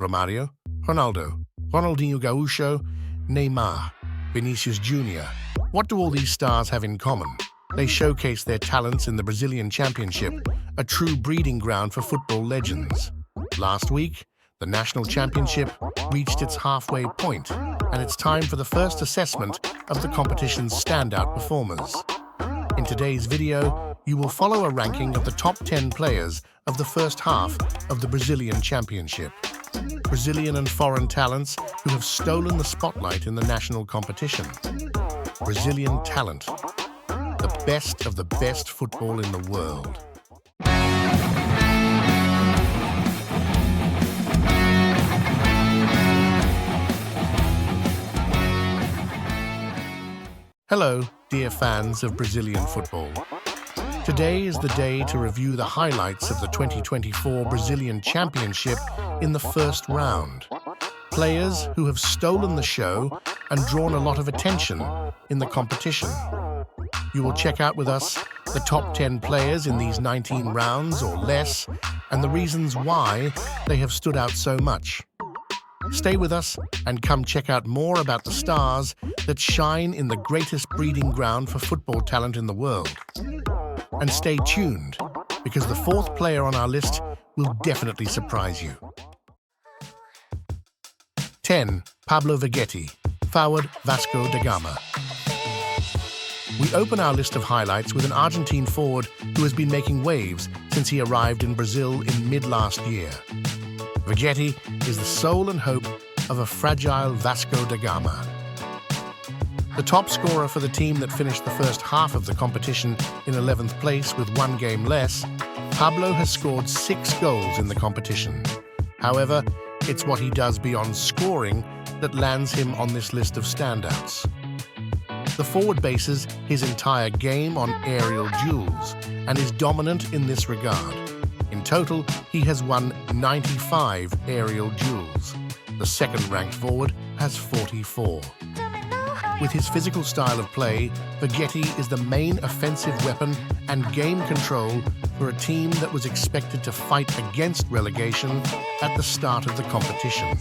Romario, Ronaldo, Ronaldinho Gaúcho, Neymar, Vinicius Jr. What do all these stars have in common? They showcase their talents in the Brazilian Championship, a true breeding ground for football legends. Last week, the National Championship reached its halfway point, and it's time for the first assessment of the competition's standout performers. In today's video, you will follow a ranking of the top 10 players of the first half of the Brazilian Championship. Brazilian and foreign talents who have stolen the spotlight in the national competition. Brazilian talent, the best of the best football in the world. Hello, dear fans of Brazilian football. Today is the day to review the highlights of the 2024 Brazilian Championship in the first round. Players who have stolen the show and drawn a lot of attention in the competition. You will check out with us the top 10 players in these 19 rounds or less and the reasons why they have stood out so much. Stay with us and come check out more about the stars that shine in the greatest breeding ground for football talent in the world. And stay tuned, because the fourth player on our list will definitely surprise you. 10. Pablo Vegetti, forward Vasco da Gama. We open our list of highlights with an Argentine forward who has been making waves since he arrived in Brazil in mid-last year. Vegetti is the soul and hope of a fragile Vasco da Gama. The top scorer for the team that finished the first half of the competition in 11th place with one game less, Pablo has scored 6 goals in the competition. However, it's what he does beyond scoring that lands him on this list of standouts. The forward bases his entire game on aerial duels and is dominant in this regard. In total, he has won 95 aerial duels. The second-ranked forward has 44. With his physical style of play, Vegetti is the main offensive weapon and game control for a team that was expected to fight against relegation at the start of the competition.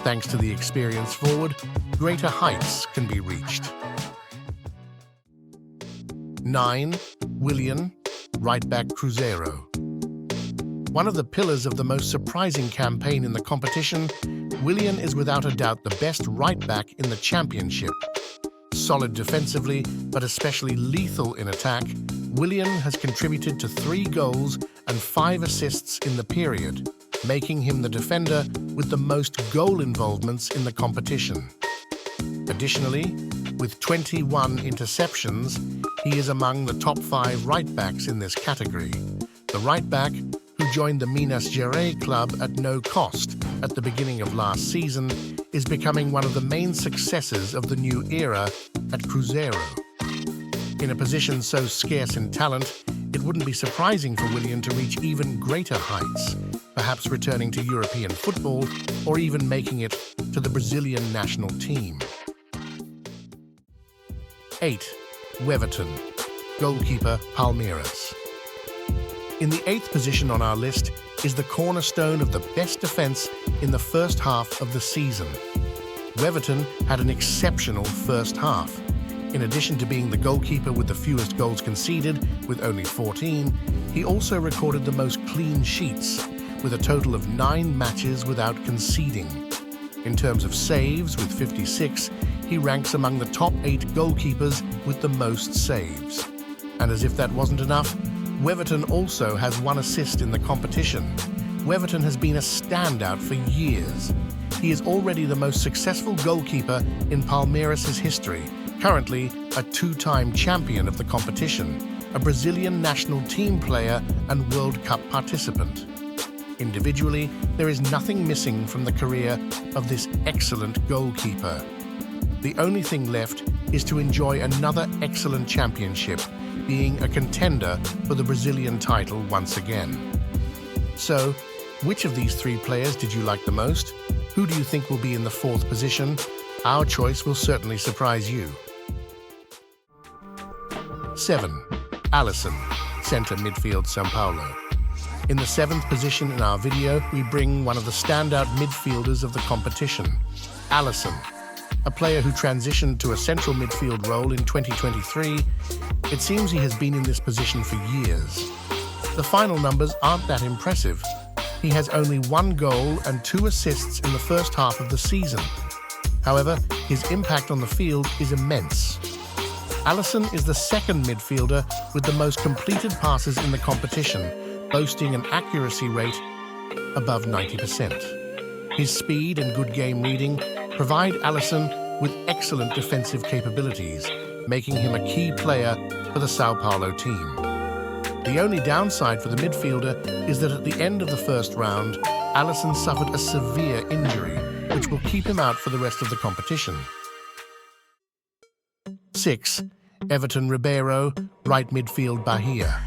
Thanks to the experienced forward, greater heights can be reached. 9. Willian, right-back Cruzeiro. One of the pillars of the most surprising campaign in the competition, Willian is without a doubt the best right-back in the championship. Solid defensively, but especially lethal in attack, Willian has contributed to 3 goals and 5 assists in the period, making him the defender with the most goal involvements in the competition. Additionally, with 21 interceptions, he is among the top 5 right-backs in this category. The right-back, who joined the Minas Gerais club at no cost at the beginning of last season, is becoming one of the main successes of the new era at Cruzeiro. In a position so scarce in talent, it wouldn't be surprising for Willian to reach even greater heights, perhaps returning to European football or even making it to the Brazilian national team. 8. Weverton, goalkeeper Palmeiras. In the 8th position on our list is the cornerstone of the best defense in the first half of the season. Weverton had an exceptional first half. In addition to being the goalkeeper with the fewest goals conceded, with only 14, he also recorded the most clean sheets, with a total of 9 matches without conceding. In terms of saves, with 56, he ranks among the top 8 goalkeepers with the most saves. And as if that wasn't enough, Weverton also has 1 assist in the competition. Weverton has been a standout for years. He is already the most successful goalkeeper in Palmeiras' history, currently a 2-time champion of the competition, a Brazilian national team player and World Cup participant. Individually, there is nothing missing from the career of this excellent goalkeeper. The only thing left is to enjoy another excellent championship, being a contender for the Brazilian title once again. So, which of these 3 players did you like the most? Who do you think will be in the 4th position? Our choice will certainly surprise you. 7. Allison, centre midfield São Paulo. In the 7th position in our video, we bring one of the standout midfielders of the competition, Allison. A player who transitioned to a central midfield role in 2023, it seems he has been in this position for years. The final numbers aren't that impressive. He has only 1 goal and 2 assists in the first half of the season. However, his impact on the field is immense. Allison is the second midfielder with the most completed passes in the competition, boasting an accuracy rate above 90%. His speed and good game reading provide Allison with excellent defensive capabilities, making him a key player for the Sao Paulo team. The only downside for the midfielder is that at the end of the first round, Allison suffered a severe injury, which will keep him out for the rest of the competition. 6. Everton Ribeiro, right midfield Bahia.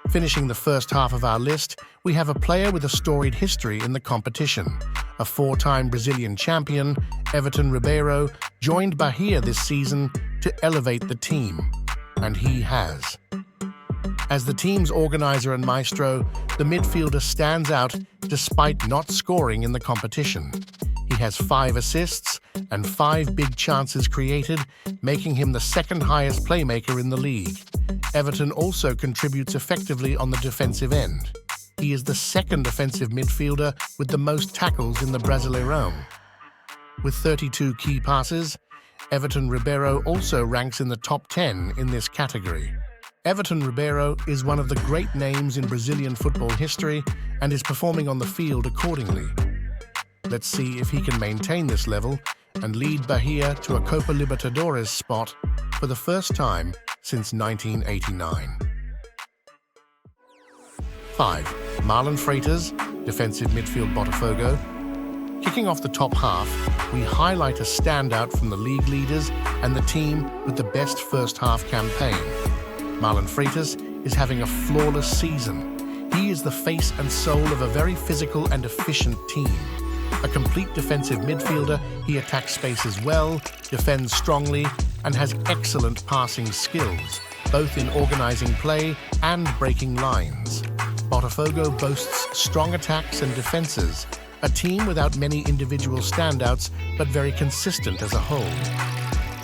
Finishing the first half of our list, we have a player with a storied history in the competition. A 4-time Brazilian champion, Everton Ribeiro, joined Bahia this season to elevate the team, and he has. As the team's organizer and maestro, the midfielder stands out despite not scoring in the competition. He has 5 assists and 5 big chances created, making him the second highest playmaker in the league. Everton also contributes effectively on the defensive end. He is the second offensive midfielder with the most tackles in the Brasileirão. With 32 key passes, Everton Ribeiro also ranks in the top 10 in this category. Everton Ribeiro is one of the great names in Brazilian football history and is performing on the field accordingly. Let's see if he can maintain this level and lead Bahia to a Copa Libertadores spot for the first time since 1989. 5. Marlon Freitas, defensive midfield Botafogo. Kicking off the top half, we highlight a standout from the league leaders and the team with the best first half campaign. Marlon Freitas is having a flawless season. He is the face and soul of a very physical and efficient team. A complete defensive midfielder, he attacks spaces well, defends strongly, and has excellent passing skills, both in organizing play and breaking lines. Botafogo boasts strong attacks and defenses, a team without many individual standouts, but very consistent as a whole.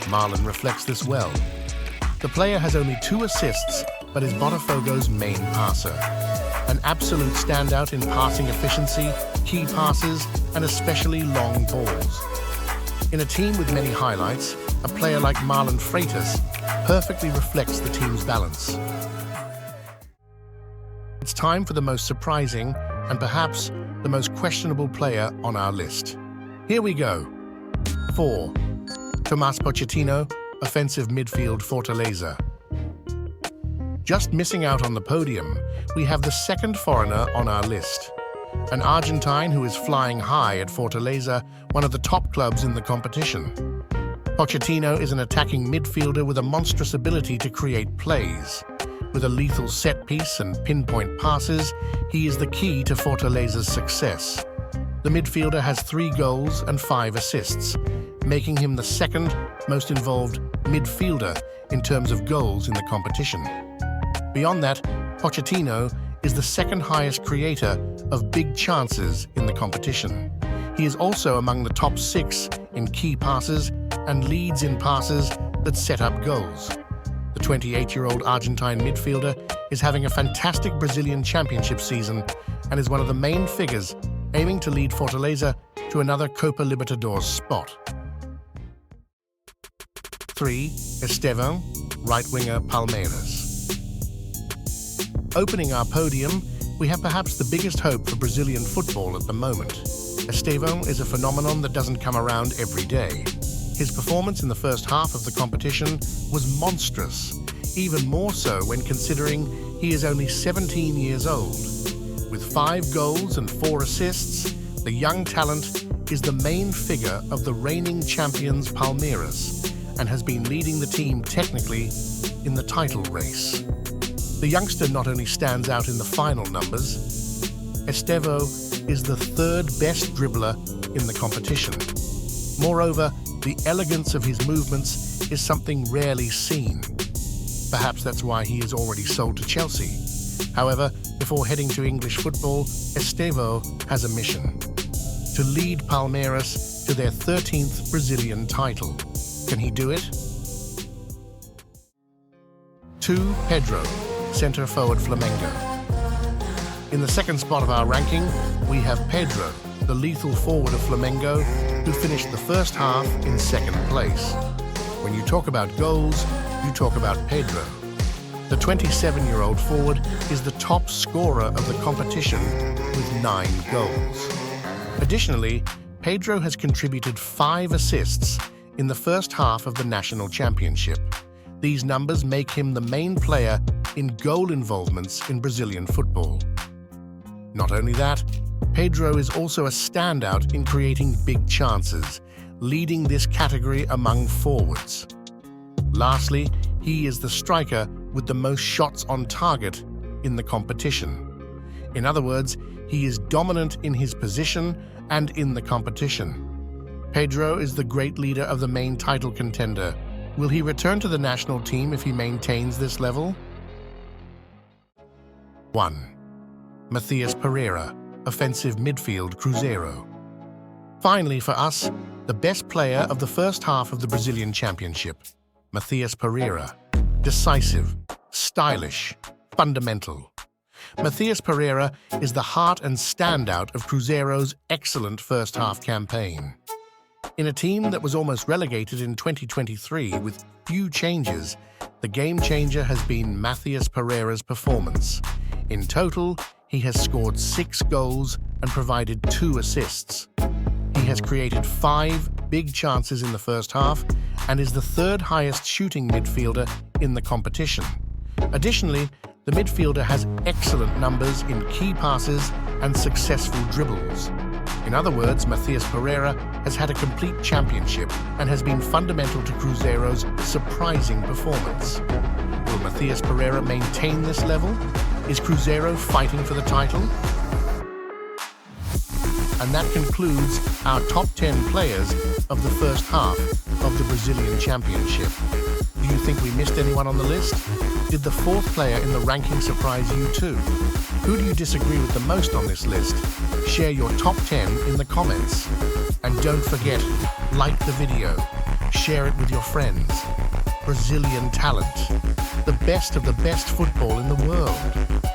Marlon reflects this well. The player has only 2 assists, but is Botafogo's main passer. An absolute standout in passing efficiency, key passes, and especially long balls. In a team with many highlights, a player like Marlon Freitas perfectly reflects the team's balance. It's time for the most surprising and perhaps the most questionable player on our list. Here we go. 4. Tomás Pochettino, offensive midfield Fortaleza. Just missing out on the podium, we have the second foreigner on our list. An Argentine who is flying high at Fortaleza, one of the top clubs in the competition. Pochettino is an attacking midfielder with a monstrous ability to create plays. With a lethal set piece and pinpoint passes, he is the key to Fortaleza's success. The midfielder has 3 goals and 5 assists, making him the second most involved midfielder in terms of goals in the competition. Beyond that, Pochettino is the second highest creator of big chances in the competition. He is also among the top 6 in key passes and leads in passes that set up goals. The 28-year-old Argentine midfielder is having a fantastic Brazilian championship season and is one of the main figures aiming to lead Fortaleza to another Copa Libertadores spot. 3. Estevão, right winger Palmeiras. Opening our podium, we have perhaps the biggest hope for Brazilian football at the moment. Estevão is a phenomenon that doesn't come around every day. His performance in the first half of the competition was monstrous, even more so when considering he is only 17 years old. With 5 goals and 4 assists, the young talent is the main figure of the reigning champions Palmeiras and has been leading the team technically in the title race. The youngster not only stands out in the final numbers, Estevão is the 3rd best dribbler in the competition. Moreover, the elegance of his movements is something rarely seen. Perhaps that's why he is already sold to Chelsea. However, if Before heading to English football, Estevão has a mission: to lead Palmeiras to their 13th Brazilian title. Can he do it? 2. Pedro, centre forward Flamengo. In the second spot of our ranking, we have Pedro, the lethal forward of Flamengo, who finished the first half in second place. When you talk about goals, you talk about Pedro. The 27-year-old forward is the top scorer of the competition with 9 goals. Additionally, Pedro has contributed 5 assists in the first half of the national championship. These numbers make him the main player in goal involvements in Brazilian football. Not only that, Pedro is also a standout in creating big chances, leading this category among forwards. Lastly, he is the striker with the most shots on target in the competition. In other words, he is dominant in his position and in the competition. Pedro is the great leader of the main title contender. Will he return to the national team if he maintains this level? 1. Matias Pereira, offensive midfield Cruzeiro. Finally for us, the best player of the first half of the Brazilian Championship, Matias Pereira. Decisive, stylish, fundamental. Matias Pereira is the heart and standout of Cruzeiro's excellent first half campaign. In a team that was almost relegated in 2023 with few changes, the game changer has been Matias Pereira's performance. In total, he has scored 6 goals and provided 2 assists. He has created 5 big chances in the first half and is the 3rd highest shooting midfielder in the competition. Additionally, the midfielder has excellent numbers in key passes and successful dribbles. In other words, Matias Pereira has had a complete championship and has been fundamental to Cruzeiro's surprising performance. Will Matias Pereira maintain this level? Is Cruzeiro fighting for the title? And that concludes our top 10 players of the first half of the Brazilian Championship. Do you think we missed anyone on the list? Did the 4th player in the ranking surprise you too? Who do you disagree with the most on this list? Share your top 10 in the comments. And don't forget, like the video, share it with your friends. Brazilian talent, the best of the best football in the world.